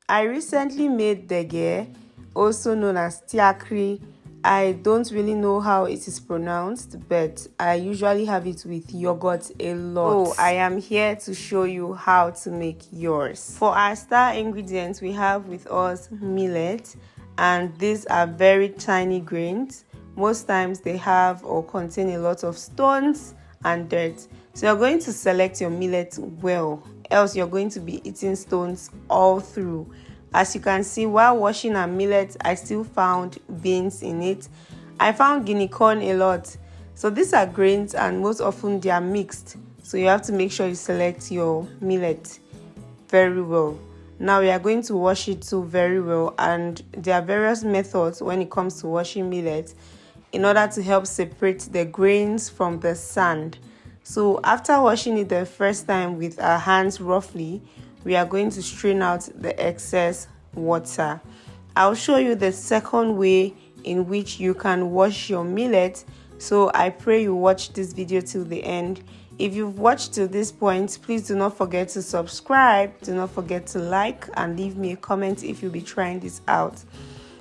I recently made DEGUE, also known as tiakri. I don't really know how it is pronounced, but I usually have it with yogurt a lot. So I am here to show you how to make yours. For our star ingredients, we have with us millet, and these are very tiny grains. Most times they have or contain a lot of stones and dirt. So you're going to select your millet well, else you're going to be eating stones all through. As you can see, while washing our millet, I still found beans in it. I found guinea corn a lot. So these are grains, and most often they are mixed. So you have to make sure you select your millet very well. Now we are going to wash it too very well, and there are various methods when it comes to washing millet in order to help separate the grains from the sand. So after washing it the first time with our hands roughly, we are going to strain out the excess water. I'll show you the second way in which you can wash your millet, so I pray you watch this video till the end. If you've watched to this point, please do not forget to subscribe, do not forget to like, and leave me a comment if you'll be trying this out.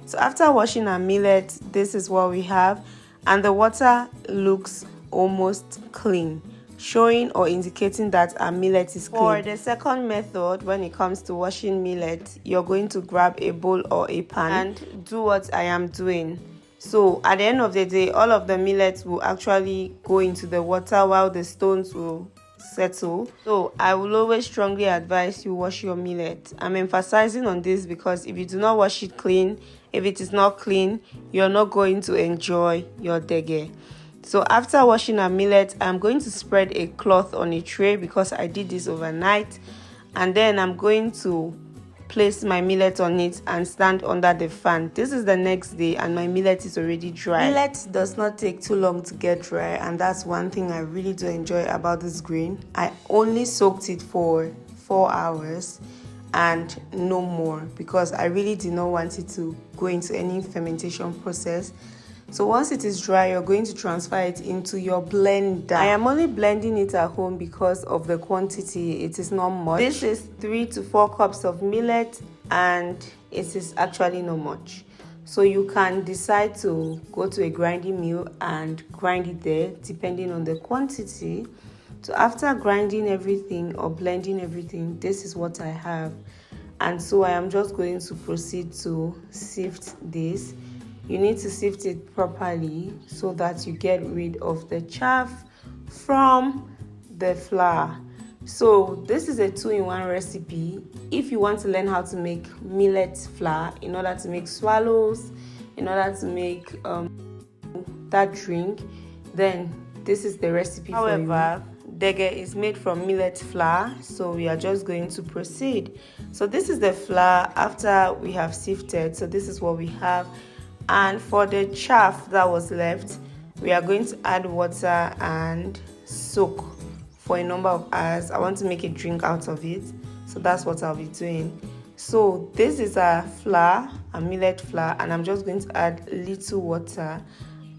So after washing our millet, this is what we have, and the water looks almost clean, showing or indicating that our millet is clean. For the second method, when it comes to washing millet, you're going to grab a bowl or a pan and do what I am doing. So at the end of the day, all of the millet will actually go into the water while the stones will settle. So I will always strongly advise you wash your millet. I'm emphasizing on this because if you do not wash it clean, if it is not clean, you're not going to enjoy your DEGUE. So after washing our millet, I'm going to spread a cloth on a tray because I did this overnight, and then I'm going to place my millet on it and stand under the fan. This is the next day and my millet is already dry. Millet does not take too long to get dry, and that's one thing I really do enjoy about this grain. I only soaked it for 4 hours and no more because I really did not want it to go into any fermentation process. So once it is dry, you're going to transfer it into your blender. I am only blending it at home because of the quantity. It is not much. This is 3 to 4 cups of millet, and it is actually not much. So you can decide to go to a grinding mill and grind it there depending on the quantity. So after grinding everything or blending everything, this is what I have. And so I am just going to proceed to sift this. You need to sift it properly so that you get rid of the chaff from the flour. So this is a 2-in-1 recipe. If you want to learn how to make millet flour in order to make swallows, in order to make that drink, then this is the recipe for you. However, DEGUE is made from millet flour, so we are just going to proceed. So this is the flour after we have sifted. So this is what we have. And for the chaff that was left, we are going to add water and soak for a number of hours. I want to make a drink out of it, so that's what I'll be doing. So this is a flour, a millet flour, and I'm just going to add little water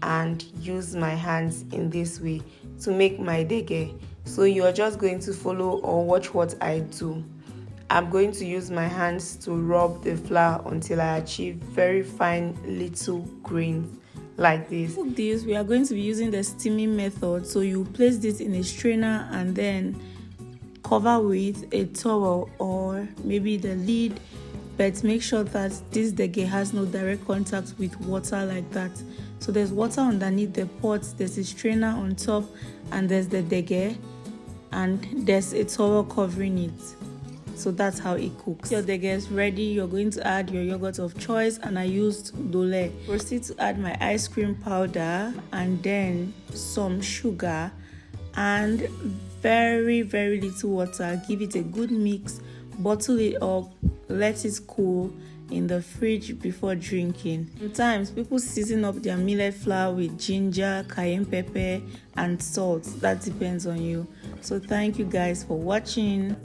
and use my hands in this way to make my DEGUE. So you're just going to follow or watch what I do. I'm going to use my hands to rub the flour until I achieve very fine little grains like this. For this, we are going to be using the steaming method. So you place this in a strainer and then cover with a towel or maybe the lid, but make sure that this DEGUE has no direct contact with water like that. So there's water underneath the pot, there's a strainer on top, and there's the DEGUE, and there's a towel covering it. So that's how it cooks. Your DEGUE is ready. You're going to add your yogurt of choice, and I used Dole. Proceed to add my ice cream powder and then some sugar and very little water. Give it a good mix, bottle it up, let it cool in the fridge before drinking. Sometimes people season up their millet flour with ginger, cayenne pepper and salt. That depends on you. So thank you guys for watching.